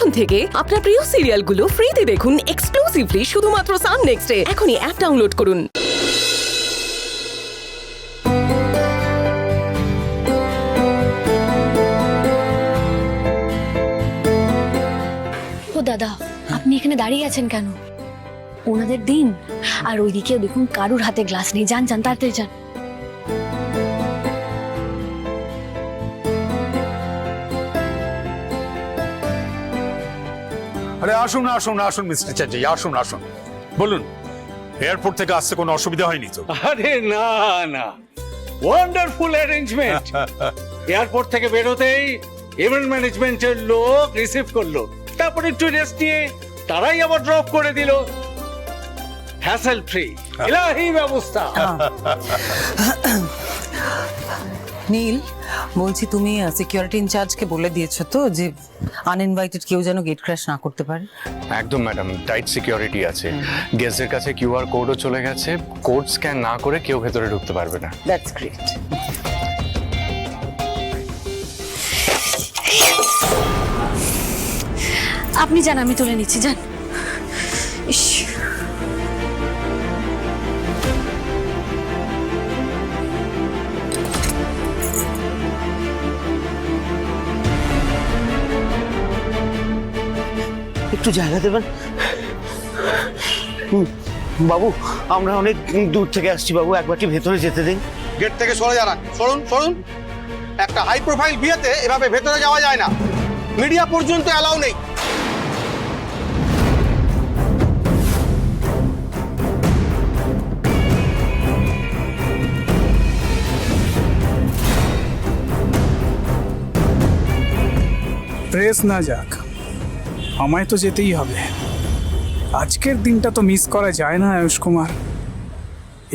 এখন থেকে আপনার প্রিয় সিরিয়ালগুলো ফ্রিতে দেখুন এক্সক্লুসিভলি শুধুমাত্র সান নেক্সটে। এখনই অ্যাপ ডাউনলোড করুন। ও দাদা, আপনি এখানে দাঁড়িয়ে আছেন কেন? ওনাদের দিন, আর ওইদিকেও দেখুন কারুর হাতে গ্লাস নেই। যান যান, তাড়াতাড়ি যান। আরে আসুন আসুন আসুন মিস্টার চ্যাটার্জি, আসুন আসুন, বলুন এয়ারপোর্ট থেকে আসতে কোনো অসুবিধা হয়নি তো? আরে না না, ওয়ান্ডারফুল অ্যারেঞ্জমেন্ট। এয়ারপোর্ট থেকে বেরোতেই ইভেন্ট ম্যানেজমেন্টের লোক রিসিভ করলো, তারপর একটু রেস্ট নিয়ে তারাই আবার ড্রপ করে দিল। হ্যাসেল ফ্রি, ইলাহি ব্যবস্থা। নীল, বলছি তুমি সিকিউরিটি ইনচার্জকে বলে দিয়েছো তো যে আনইনভাইটেড কেউ যেন গেট ক্র্যাশ না করতে পারে? একদম ম্যাডাম, টাইট সিকিউরিটি আছে। গেস্টদের কাছে কিউআর কোডও চলে গেছে, কোড স্ক্যান না করে কেউ ভেতরে ঢুকতে পারবে না। That's great. আপনি যান, আমি তুলে নিচ্ছি, যান। ইস, একটু জায়গা দেবেন বাবু, আমরা অনেক দূর থেকে আসছি বাবু, একবারটি ভেতরে যেতে দিন। গেট থেকে সরে যান, সরুন সরুন। একটা হাই প্রোফাইল বিয়েতে এভাবে ভেতরে যাওয়া যায় না, মিডিয়া পর্যন্ত অ্যালাউ নেই। প্রেস না যাক, আমায় তো যেতেই হবে। আজকের দিনটা তো মিস করা যায় না আয়ুষ কুমার।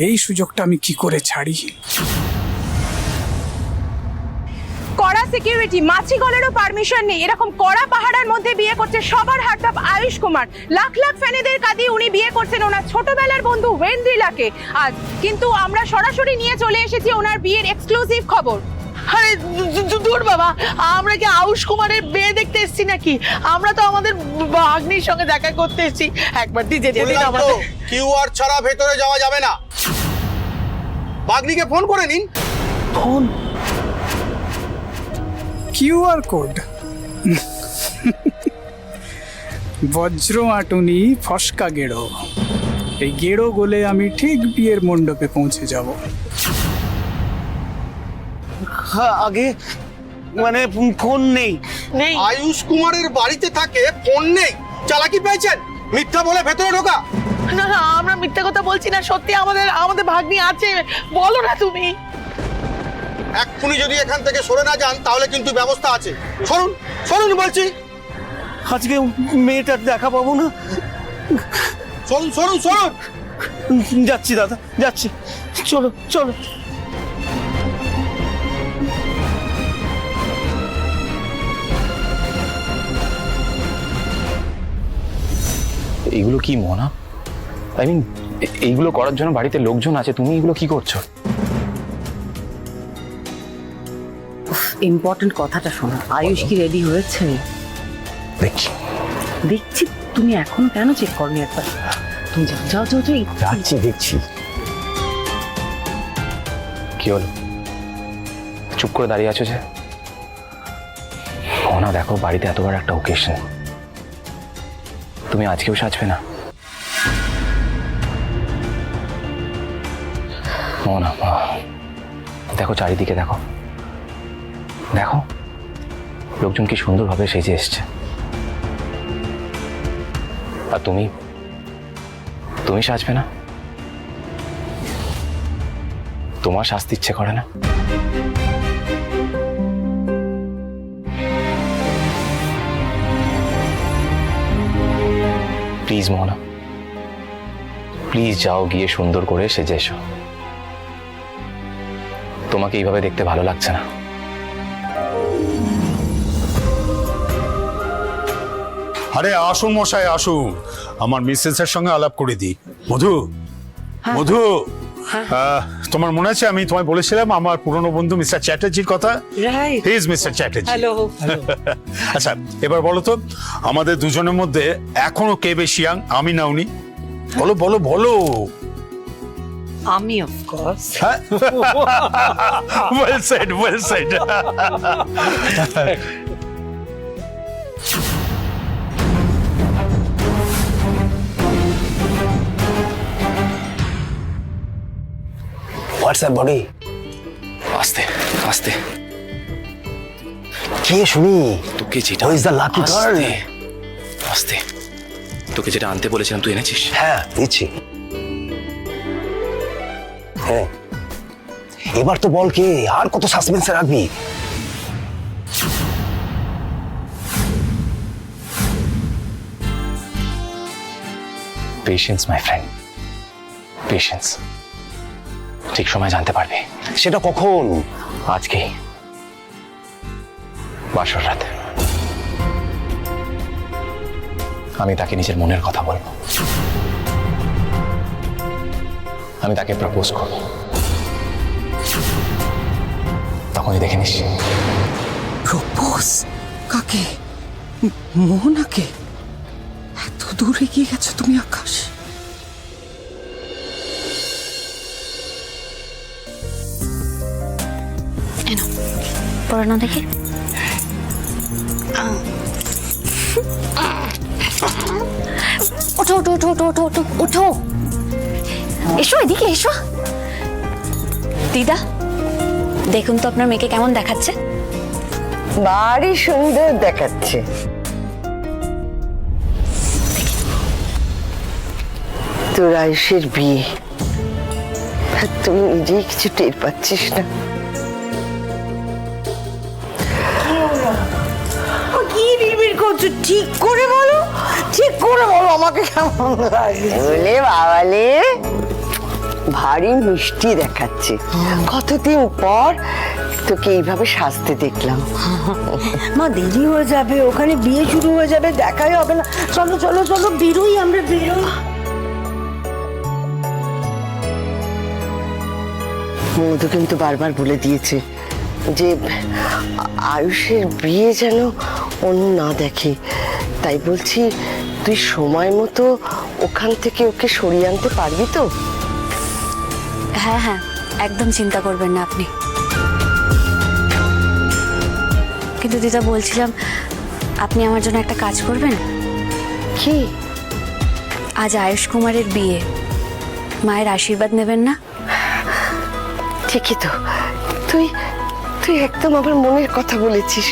এই সুযোগটা আমি কি করে ছাড়ি? কড়া সিকিউরিটি, মাছি গলেরও পারমিশন নেই, এরকম কড়া পাহাড়ের মধ্যে বিয়ে করছে সবার হার্ট অফ আয়ুষ কুমার। লাখ লাখ ফ্যানেদের কাঁদিয়ে উনি বিয়ে করছেন ওনার ছোটবেলার বন্ধু ওয়েন্দ্রিলাকে আজ। কিন্তু আমরা সরাসরি নিয়ে চলে এসেছি ওনার বিয়ের এক্সক্লুসিভ খবর। আরে দূর বাবা, আমরা কি আয়ুষ কুমারের বিয়ে দেখতে এসেছি নাকি? আমরা তো আমাদের ভাগ্নির সঙ্গে দেখা করতে এসেছি। একবার দিয়ে যেতে দিন আমাদের। কিউআর ছাড়া ভেতরে যাওয়া যাবে না। বাগনিকে ফোন করে নিন। ফোন? QR code? বজ্র আটুনি ফসকা গেড়ো। এই গেড়ো গোলে আমি ঠিক বিয়ের মণ্ডপে পৌঁছে যাব। আগে মানে ফোন নেই? নেই। আয়ুষ কুমারের বাড়িতে থাকে, ফোন নেই? চালাকি পেয়েছেন মিথ্যা বলে ভেতরে ঢোকা? না না, আমরা মিথ্যে কথা বলছি না, সত্যি আমাদের ভাগ্নি আছে। বলো না তুমি। এক্ষুনি যদি এখান থেকে সরে না যান তাহলে কিন্তু ব্যবস্থা আছে। সরুন সরুন বলছি। আজকে মেয়েটার দেখা পাবো না। সরুন সরুন সরুন। যাচ্ছি দাদা, যাচ্ছি। চলো চলো। এইগুলো কি মোনা? আই মিন, এইগুলো করার জন্য বাড়িতে লোকজন আছে, তুমি এগুলো কি করছো? ইম্পর্টেন্ট কথাটা শোনো। আয়ুষ কি রেডি হয়েছে? দেখছি দেখছি। তুমি এখনো কেন চেক করনি একবার? তুমি যাও যাও যাও যাও। যাচ্ছি, দেখছি। কি হলো, চুপ করে দাঁড়িয়ে আছো যে? মোনা দেখো, বাড়িতে এত বড় একটা ওকেশন, তুমি আজকেও সাজবে না? মোনা দেখো, চারিদিকে দেখো, দেখো লোকজন কি সুন্দরভাবে সেজে এসছে। আর তুমি তুমি সাজবে না? তোমার সাজতে ইচ্ছে করে না? প্লিজ মোহনা, প্লিজ যাও, গিয়ে সুন্দর করে সেজে এসো। তোমাকে এইভাবে দেখতে ভালো লাগছে না। আরে আসুন মশাই, আসুন, আমার মিসেসের সঙ্গে আলাপ করে দিই। মধু, মধু, তোমার মনে আছে আমি তোমায় বলেছিলাম আমার পুরনো বন্ধু মিস্টার চ্যাটার্জির কথা? Right. He is mister Chatterjee. Hello. আচ্ছা এবার বলো তো আমাদের দুজনের মধ্যে এখনো কে বেশি ইয়াং, আমি না উনি? বলো বলো বলো। আমি of course. Well said, well said. WhatsApp body আস্তে আস্তে কে শুনি? তোকে যেটা Who is the lucky girl? আস্তে আস্তে তোকে যেটা আনতে বলেছিলাম তুই এনেছিস? হ্যাঁ দিচ্ছি। হ্যাঁ এবার তো বল কে, আর কত সাসপেন্সে রাখবি? Patience my friend, patience. ঠিক সময় জানতে পারবি। সেটা কখন? আজকেই বাসর রাতে আমি তাকে নিজের মনের কথা বলবো, আমি তাকে প্রপোজ করব, তখনই দেখে নিস। প্রপোজ? কাকে? মোহনাকে? এত দূর এগিয়ে গেছো তুমি আকাশ। পড়ো না দেখে। ওঠো ওঠো ওঠো ওঠো ওঠো ওঠো ওঠো, এসো এদিকে এসো। দিদা দেখুন তো আপনার মেয়েকে কেমন দেখাচ্ছে। ভারী সুন্দর দেখাচ্ছে। তোর আয়ুষের বিয়ে, আর তুই নিজেই কিছু টের পাচ্ছিস না। কি বিড়বিড় করছো? ঠিক করে বলো, ঠিক করে বলো আমাকে কেমন লাগে। বলে বাবালে ভারী মিষ্টি দেখাচ্ছে, কতদিন পর তোকে এইভাবে সাজতে দেখলাম। মা দেরি হয়ে যাবে, ওখানে বিয়ে শুরু হয়ে যাবে, দেখাই হবে না। চলো চলো চলো বেরোই, আমরা বেরোই। মধু কিন্তু বারবার বলে দিয়েছে যে আয়ুষের বিয়ে যেন অন্য না দেখে, তাই বলছি তুই সময় মতো ওখান থেকে ওকে সরিয়ে আনতে পারবি তো? হ্যাঁ হ্যাঁ, একদম চিন্তা করবেন না আপনি। কিন্তু দিদা বলছিলাম আপনি আমার জন্য একটা কাজ করবেন। কি? আজ আয়ুষ কুমারের বিয়ে, মায়ের আশীর্বাদ নেবেন না? ঠিকই তো, তুই তুই একদম আমার মনের কথা বলেছিস।